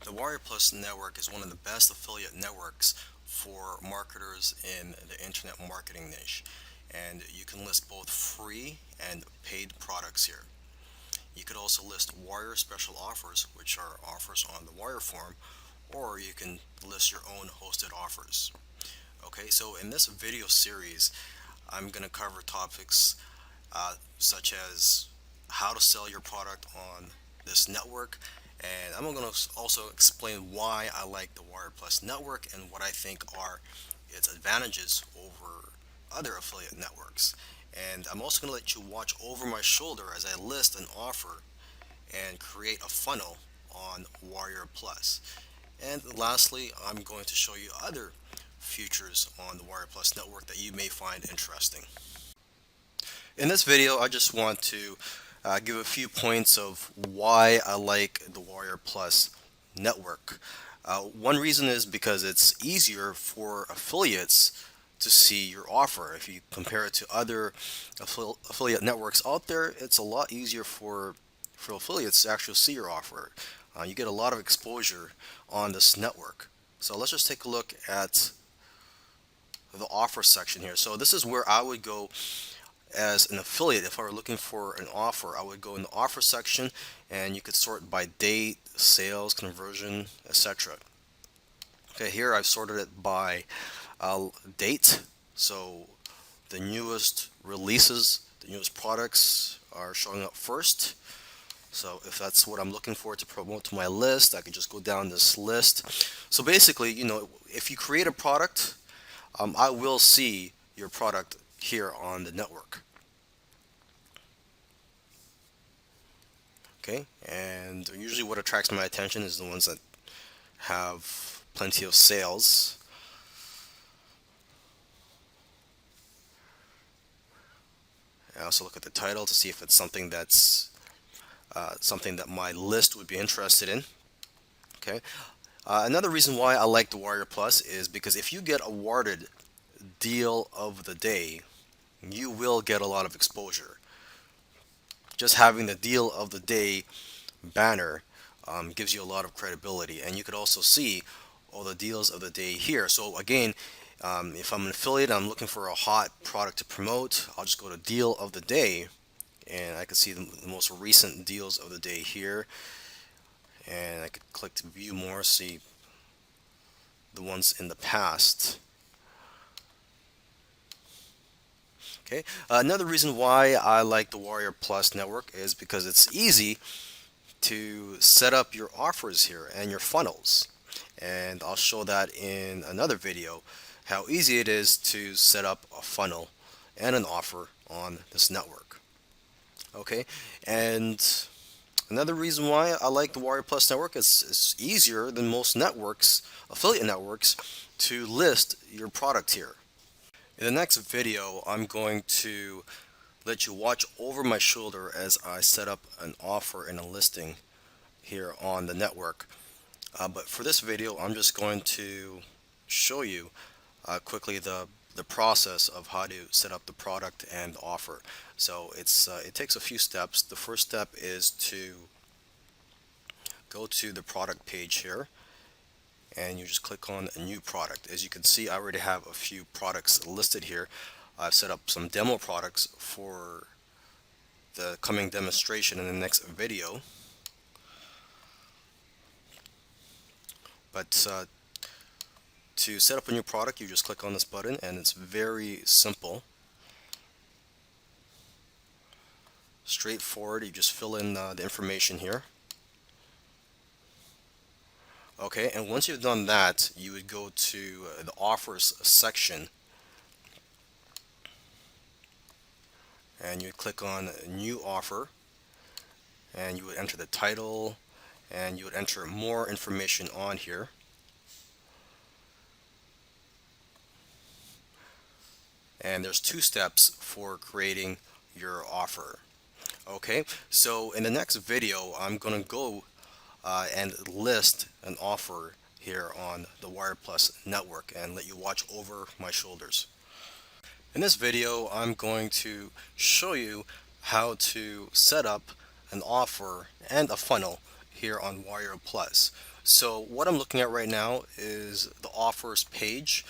The WARRIORPLUS network is one of the best affiliate networks for marketers in the internet marketing niche, and you can list both free and paid products here. You could also list Warrior special offers, which are offers on the Warrior forum, or you can list your own hosted offers. Okay, so in this video series, I'm going to cover topics such as how to sell your product on this network, and I'm going to also explain why I like the WARRIORPLUS network and what I think are its advantages over other affiliate networks. And I'm also going to let you watch over my shoulder as I list an offer and create a funnel on WARRIORPLUS. And lastly, I'm going to show you other features on the WARRIORPLUS network that you may find interesting. In this video, I just want to give a few points of why I like the WARRIORPLUS network. One reason is because it's easier for affiliates to see your offer. If you compare it to other affiliate networks out there, it's a lot easier for affiliates to actually see your offer. You get a lot of exposure on this network. So let's just take a look at the offer section here. So this is where I would go as an affiliate. If I were looking for an offer, I would go in the offer section, and you could sort by date, sales, conversion, etc. Okay, here I've sorted it by date. So the newest releases, the newest products are showing up first. So if that's what I'm looking for to promote to my list, I could just go down this list. So basically, if you create a product, I will see your product here on the network. Okay, and usually what attracts my attention is the ones that have plenty of sales. I also look at the title to see if it's something that's something that my list would be interested in. Okay. Another reason why I like the WARRIORPLUS is because if you get awarded deal of the day, you will get a lot of exposure. Just having the deal of the day banner gives you a lot of credibility, and you could also see all the deals of the day here. So again, if I'm an affiliate, I'm looking for a hot product to promote, I'll just go to deal of the day, and I can see the most recent deals of the day here, and I could click to view more, see the ones in the past. Okay. Another reason why I like the WARRIORPLUS network is because it's easy to set up your offers here and your funnels, and I'll show that in another video, how easy it is to set up a funnel and an offer on this network. Okay, and another reason why I like the WARRIORPLUS network is it's easier than most networks, affiliate networks, to list your product here. In the next video, I'm going to let you watch over my shoulder as I set up an offer and a listing here on the network. But for this video, I'm just going to show you quickly the process of how to set up the product and the offer. So it takes a few steps. The first step is to go to the product page here, and you just click on a new product. As you can see, I already have a few products listed here. I've set up some demo products for the coming demonstration in the next video. But to set up a new product, you just click on this button, and it's very simple. Straightforward. You just fill in the information here. Okay, and once you've done that, you would go to the offers section, and you would click on new offer, and you would enter the title, and you would enter more information on here. And there's two steps for creating your offer. Okay, so in the next video, I'm going to go and list an offer here on the WARRIORPLUS network and let you watch over my shoulders. In this video, I'm going to show you how to set up an offer and a funnel here on WARRIORPLUS. So what I'm looking at right now is the offers page,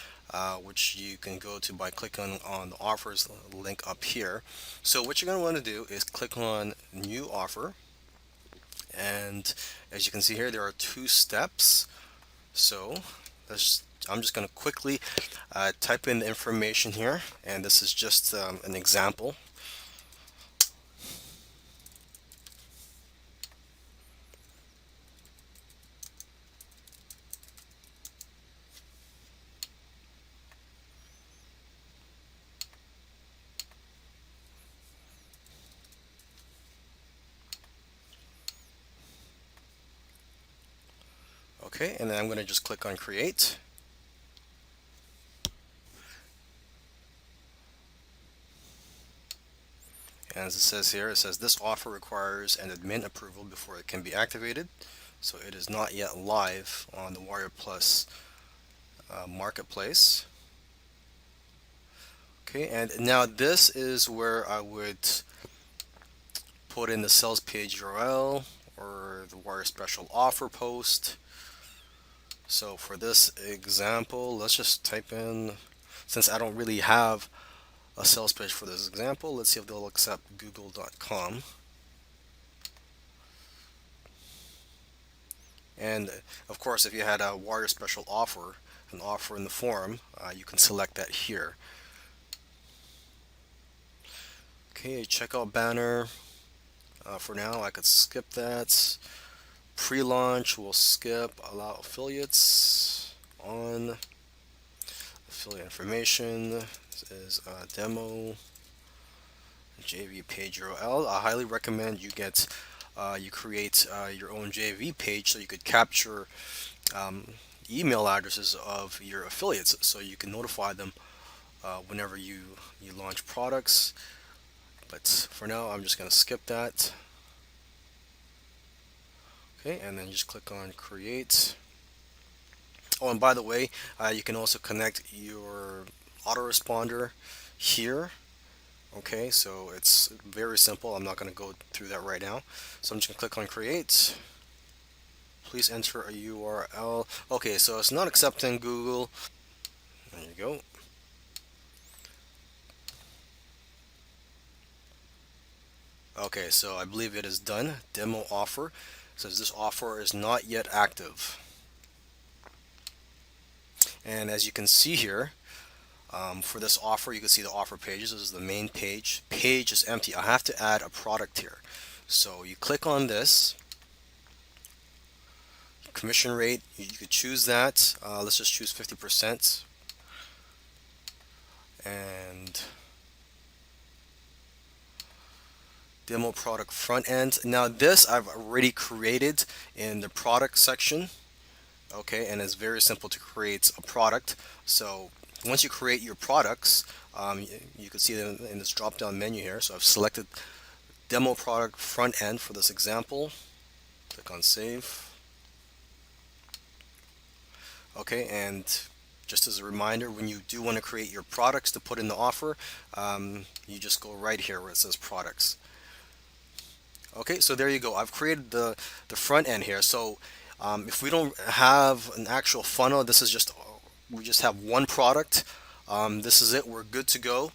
which you can go to by clicking on the offers link up here. So what you're going to want to do is click on new offer, and as you can see here, there are two steps. So I'm just going to quickly type in the information here, and this is just an example. Okay, and then I'm going to just click on create. And as it says here, it says this offer requires an admin approval before it can be activated. So it is not yet live on the Warrior Plus marketplace. Okay, and now this is where I would put in the sales page URL or the Warrior Special Offer post. So for this example, let's just type in, since I don't really have a sales page for this example, let's see if they'll accept google.com. And of course, if you had a Warrior Special Offer, an offer in the forum, you can select that here. Okay, checkout banner. For now, I could skip that. Pre-launch, we'll skip. Allow affiliates. On. Affiliate information. This is a demo. JV page URL. I highly recommend you get you create your own JV page so you could capture email addresses of your affiliates so you can notify them whenever you launch products. But for now, I'm just going to skip that. Okay, and then just click on create. Oh, and by the way, you can also connect your autoresponder here. Okay, so it's very simple. I'm not going to go through that right now. So I'm just going to click on create. Please enter a URL. Okay, so it's not accepting Google. There you go. Okay, so I believe it is done. Demo offer. It says this offer is not yet active. And as you can see here, for this offer, you can see the offer pages. This is the main page. Page is empty. I have to add a product here. So you click on this. Commission rate, you could choose that. Let's just choose 50%. And demo product front end. Now this I've already created in the product section. Okay, and it's very simple to create a product. So once you create your products, you can see them in this drop down menu here. So I've selected demo product front end for this example. Click on save. Okay, and just as a reminder, when you do want to create your products to put in the offer, you just go right here where it says products. Okay, so there you go. I've created the front end here. So if we don't have an actual funnel, this is just, we just have one product. This is it. We're good to go.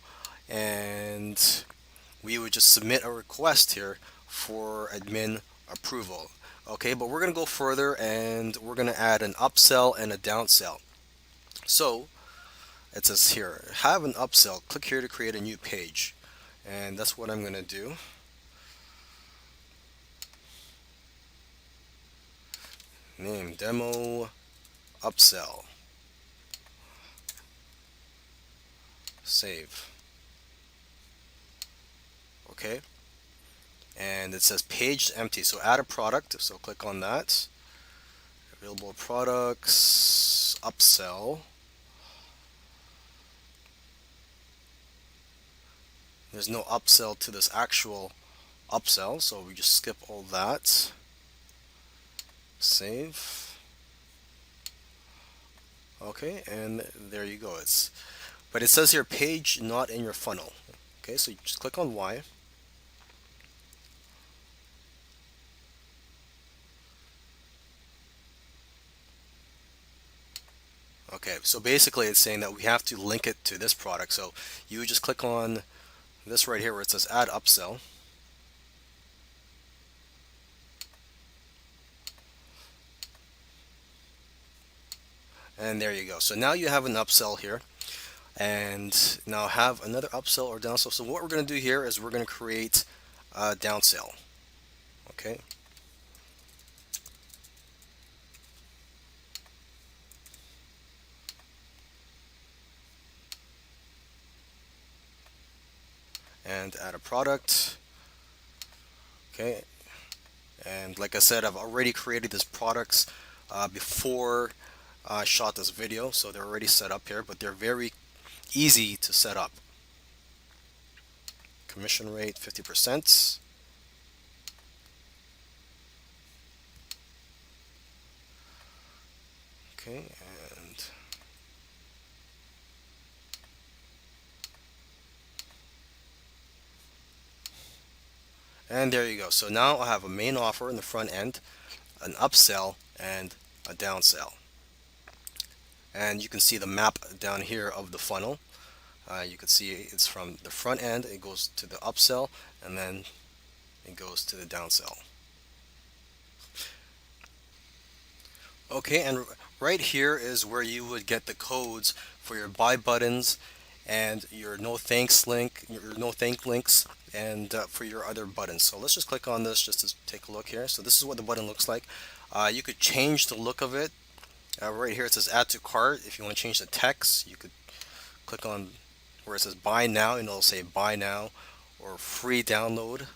And we would just submit a request here for admin approval. Okay, but we're going to go further and we're going to add an upsell and a downsell. So it says here, have an upsell. Click here to create a new page. And that's what I'm going to do. Name demo upsell. Save. Okay. And it says page is empty. So add a product. So click on that. Available products, upsell. There's no upsell to this actual upsell, so we just skip all that. Save. Okay, and there you go. But it says here page not in your funnel. Okay, so you just click on Y. Okay, so basically it's saying that we have to link it to this product. So you just click on this right here where it says add upsell. And there you go. So now you have an upsell here, and now have another upsell or downsell. So what we're going to do here is we're going to create a downsell. Okay. And add a product. Okay. And like I said, I've already created these products before I shot this video, so they're already set up here, but they're very easy to set up. Commission rate 50%. Okay, and there you go. So now I have a main offer in the front end, an upsell, and a downsell. And you can see the map down here of the funnel. You can see it's from the front end, it goes to the upsell, and then it goes to the downsell. Okay, and right here is where you would get the codes for your buy buttons and your no thanks link, your no thank links, and for your other buttons. So let's just click on this just to take a look here. So this is what the button looks like. You could change the look of it. Right here it says add to cart. If you want to change the text, you could click on where it says buy now, and it'll say buy now or free download.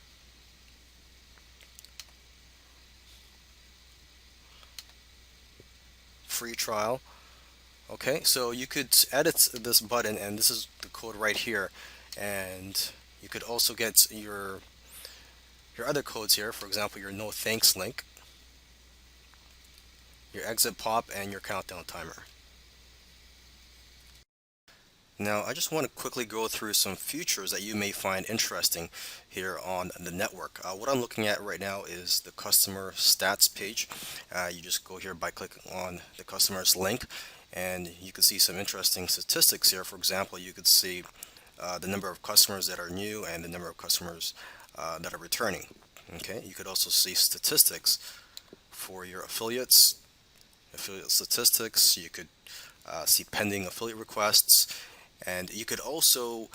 Free trial. Okay, so you could edit this button, and this is the code right here, and you could also get your other codes here. For example, your no thanks link, your exit pop, and your countdown timer. Now, I just want to quickly go through some features that you may find interesting here on the network. What I'm looking at right now is the customer stats page. You just go here by clicking on the customer's link, and you can see some interesting statistics here. For example, you could see the number of customers that are new and the number of customers that are returning. Okay, you could also see statistics for your affiliate statistics. You could see pending affiliate requests. And you could also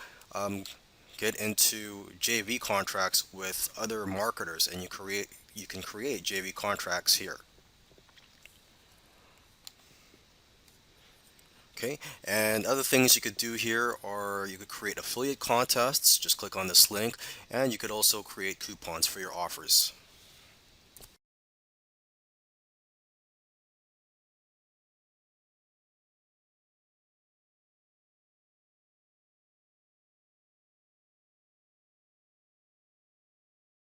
get into JV contracts with other marketers, and you can create JV contracts here. Okay, and other things you could do here are you could create affiliate contests. Just click on this link, and you could also create coupons for your offers.